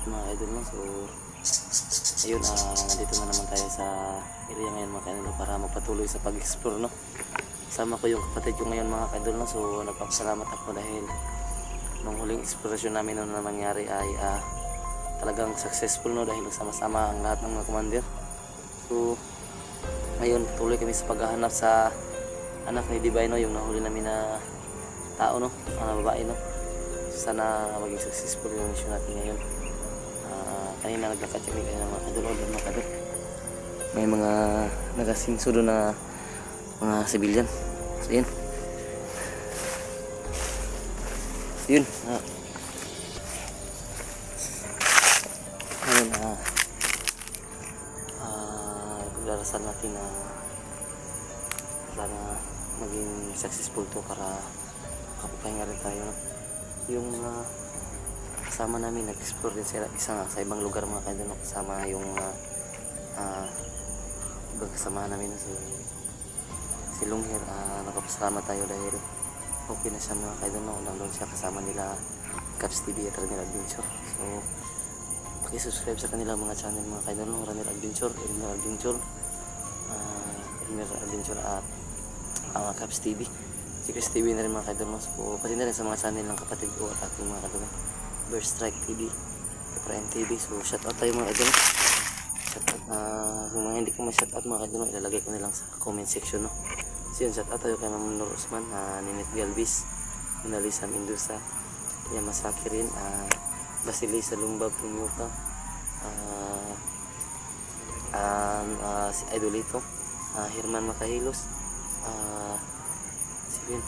lahat mga idol no. So ayun, nandito na naman tayo sa area ngayon mga idol para magpatuloy sa pag-explore no. Sama ko yung kapatid ko ngayon mga idol no. So nagpapasalamat ako dahil nung huling explorasyon namin na nangyari ay talagang successful no, dahil sama-sama ang lahat ng mga commander. So ngayon tuloy kami sa paghahanap sa anak ni Divine no, yung nahuli namin na tao no, babae no. Sana maging successful yung mission natin ngayon. Kanina naglakad kami kaya mga kadol, mga kadol. May mga nagasinso doon na mga civilian. So yun. Yun. Ngayon darasal natin na sana maging successful to para makapahinga rin tayo no? Yung kasama namin nag-explore din sa ibang lugar mga kaidol no? Kasama yung ibang kasama namin si Lunghir. Nakapasalamat tayo dahil okay na siya mga kaidol no? Nandun siya kasama nila Caps TV at Ranel Adventure. So subscribe sa kanila mga channel mga kaidol no? Ranel Adventure, Elmer Adventure, at Caps TV. Si Chris TV na rin mga kaidol no? So pati na rin sa mga channel ng kapatid ko at ating mga kaidol, Burst Strike TV, Prime TV. So shoutout tayo mga kaidol. Shoutout, kung mga hindi ko ma-shoutout mga kaidol, ilalagay ko nilang sa comment section no? So yun, shoutout tayo kay Ma'am Nur Usman, Ninit Galvis, Monalisa Mendoza, Yamasaki rin, Basilisa Lumbab Tumyoka, si Idolito, Herman Makahilos, si Vin.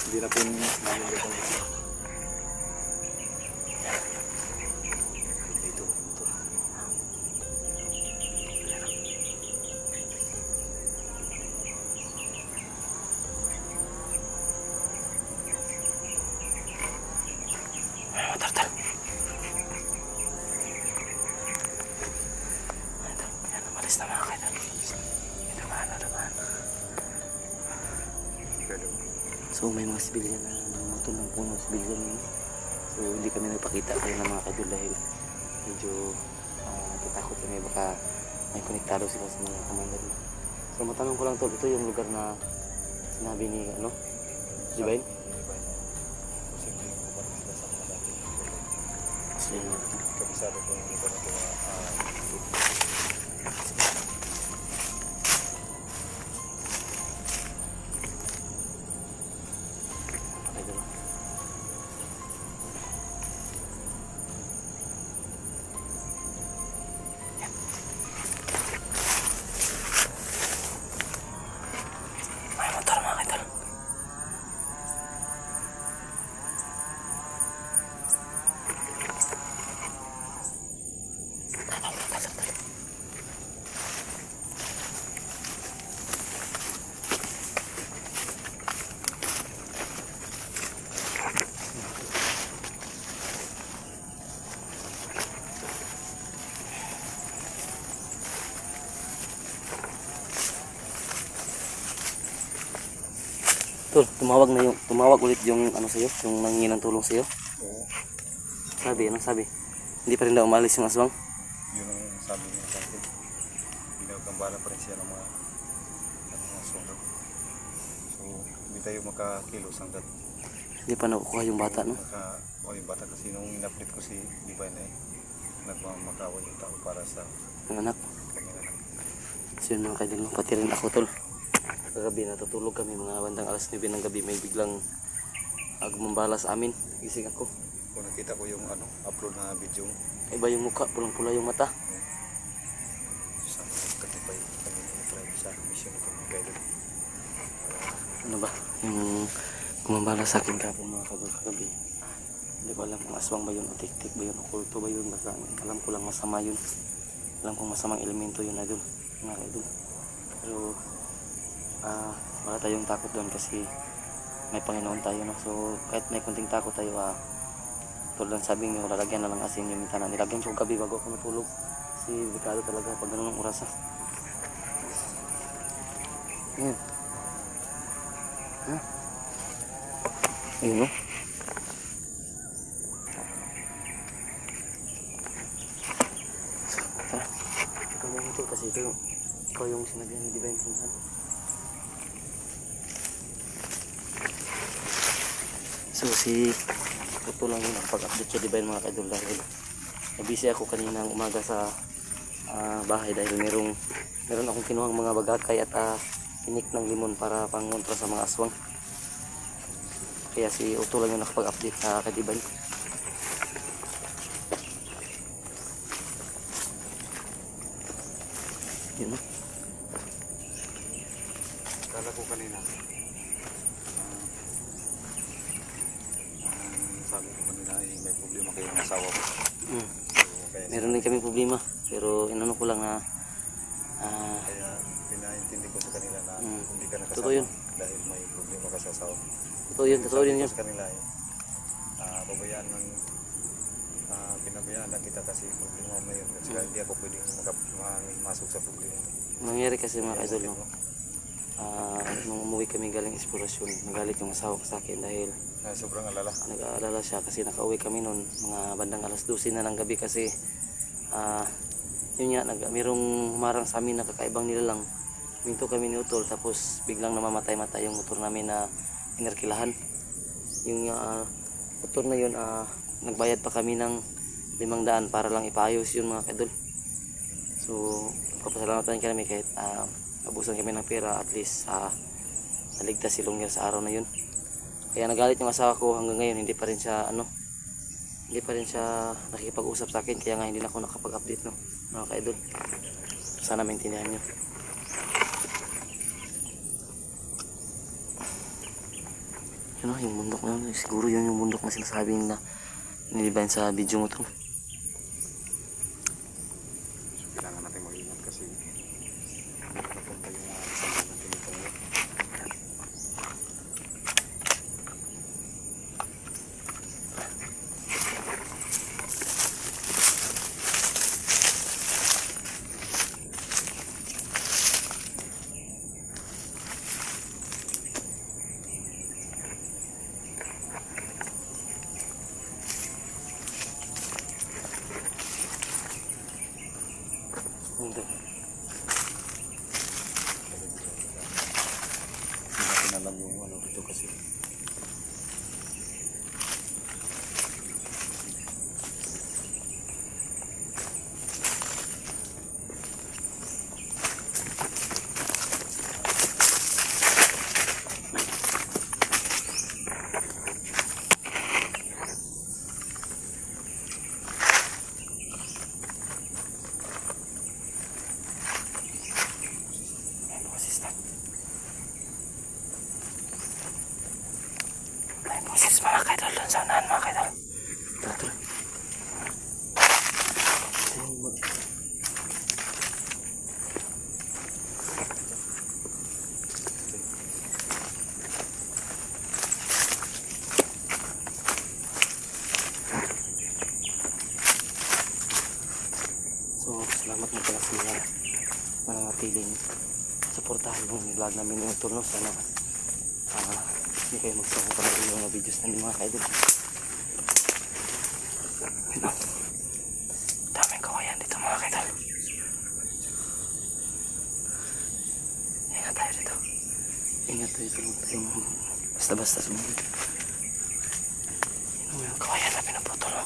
Hindi na po namin gano'n. Umalis na mga kaidol. So may mga sibilyan na namutol ng puno, sibilyan yun. So hindi kami nagpakita kayo ng mga kaidol dahil medyo natatakot kami baka may konektado sila sa mga commander. So matanong ko lang tol, ito yung lugar na sinabi ni Divine? So yun na ito. Kabisado po yung lugar na ito. Tol, tumawag ulit yung ano sa'yo, yung nangingi ng tulong sa'yo. Oo. Anong sabi? Hindi pa rin daw umalis yung aswang? Yun ang sabi niya sa akin. Ginagambala pa rin siya ng mga aswang. So, hindi tayo makakilos hanggat Hindi pa nakukuha yung bata, no? yung bata kasi nung in-update ko si Divine ay nagmamakawa yung tao para sa Ang anak. kanyang anak. So yun mga kaidol, pati rin ako tol. Kagabi natutulog kami mga bandang alas 9 ng gabi, may biglang gumambala sa amin. Gising ako. Kung nakita ko yung upload na video, Iba yung mukha, pulang-pula yung mata. sa katipay kami na-try sa mission ko ng guided. Ano ba? Yung gumambala sa akin kapon mga kaidol kagabi. Hindi ko alam kung aswang ba yun, o tik-tik ba yun, o kulto ba yun. Basta alam ko lang masama yun. Alam kong masamang elemento yun idol, mga idol. Pero wala tayong takot doon kasi may Panginoon tayo no. So kahit may kunting takot tayo, tulad ng sabi nyo, lalagyan na lang asin yung mitana. Nilagyan ko gabi bago ako matulog kasi delikado talaga pag ganun ang oras. Yan. Ayun no. lang ito kasi ito yung ikaw yung sinabihan ni Divine Pinsan. So si Uto lang yung nakapag-update sa Divine mga kaidol dahil busy ako kaninang umaga sa bahay dahil meron akong kinuhang mga bagakay at tinik ng limon para pangontra sa mga aswang. Kaya si Uto lang yung nakapag-update sa kay Divine. Yun no? Kala ko kanina. Sabi ko kanina ay may problema kayo ng asawa ko. So, kaya, Meron din kami problema pero inano ko lang na kaya pinaintindi ko sa kanila na hindi ka nakasama totoo yun. dahil may problema ka sa asawa mo. totoo yun Sabi yun. ko sa kanila eh, pabayaan ng pinabayaan na kita kasi problema mo yun. Kasi hindi ako pwedeng masok sa problema. Nangyari kasi mga kaidol no. Nung umuwi kami galing eksplorasyon, nagalit yung asawa ko sa akin dahil Sobrang alala. nag-aalala siya kasi nakauwi kami noon mga bandang alas 12 na ng gabi kasi yun nga, mayroong humarang sa amin na kakaibang nilalang. Minto kami ni Utol tapos biglang namamatay-matay yung motor namin na inerkilahan. Yung motor na yun, nagbayad pa kami ng 500 para lang ipaayos yun mga kaidol. So kapasalamatan kami kahit abusan kami ng pera, at least naligtas si Longger sa araw na yun. Kaya nagalit yung asawa ko hanggang ngayon, hindi pa rin siya nakikipag-usap sa akin, kaya nga hindi na ako nakapag-update no mga kaidol. Sana maintindihan nyo. Yun o, yung bundok na yun, siguro yun yung bundok na sinasabi na nilibayan sa video mo to. So, kailangan natin mag-ingat kasi napunta yung kasama natin itong yun. Bundok. Hindi natin alam yung ano dito kasi May boses mga kaidol doon sa unahan mga kaidol. Tara, tara. So, salamat na pala sa mga mananatiling suportahan yung vlog namin ng turno. Sana hindi kayo magsama pa ng mga videos namin mga kaidol. Yun o. Daming kawayan dito mga kaidol. Ingat tayo dito. Ingat tayo sa mga tayong basta-basta sumunod. Yun o, yung kawayan na pinaputol o.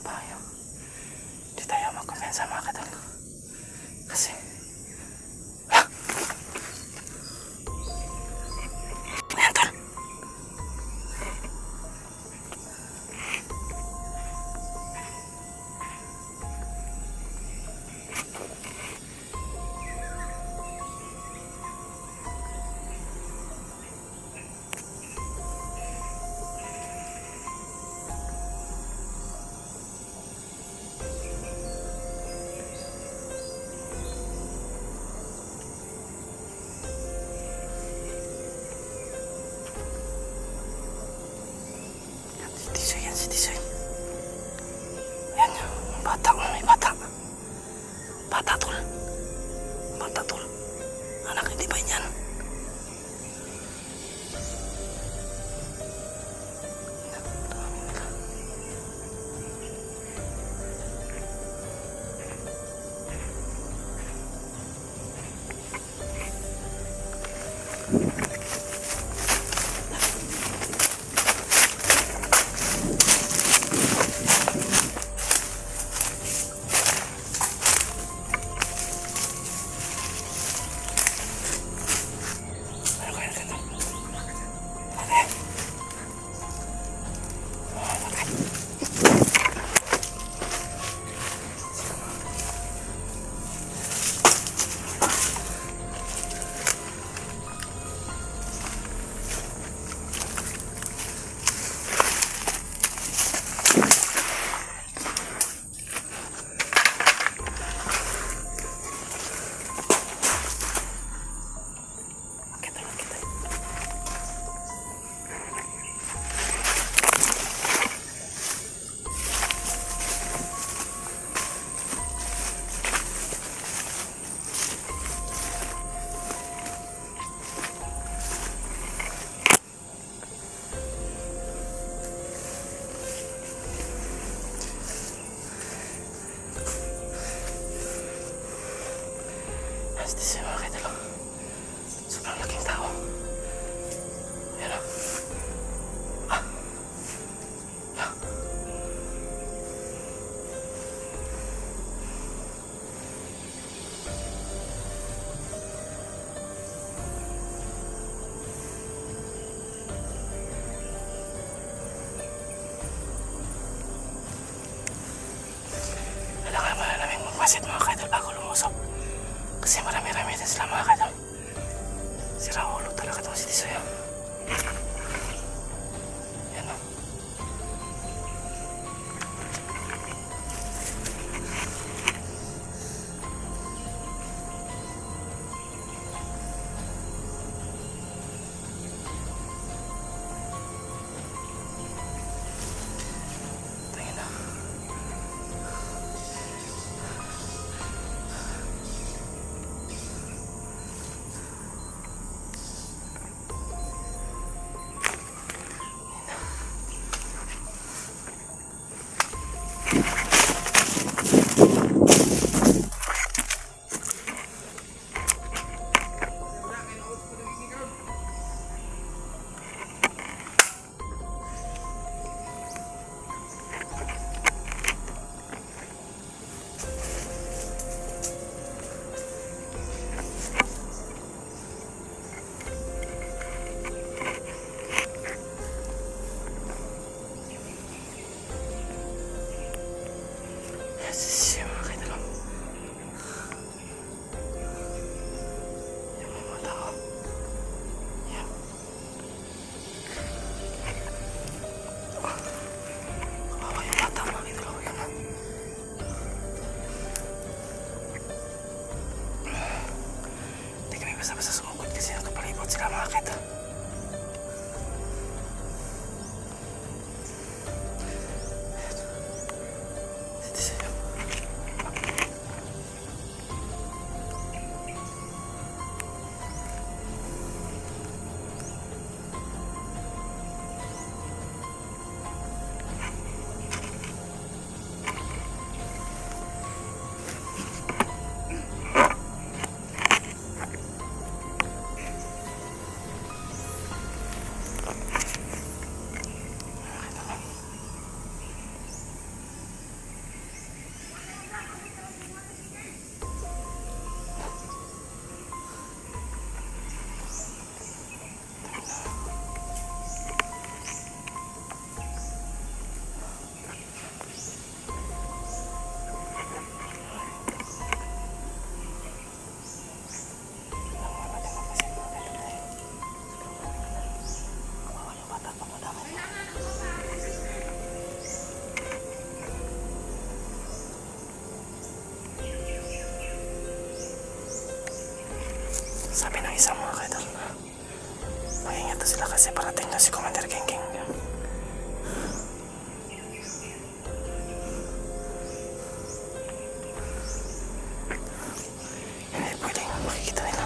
bahay. Hindi tayo magkumpensa mga kadol. Kasi ayan tol. Si Tisoy yan, si Tisoy. Ayan yun, bata, may bata. Bata tol. Bata tol. Anak, hindi ba yan? Dami nila. Ano kaya ganun? Ate. Ate. Kita. Si Tisoy mga kadol. Sobrang laking tao. Ayan o. Kailangan pala namin magpasit mga kadol bago lumusok. Kasi marami-rami din sila mga kadol. Si Raulo talaga itong si Tisoy. Yan o. Tingin na. sila kasi parating na si Commander Gengeng. Hindi pwedeng makikita nila.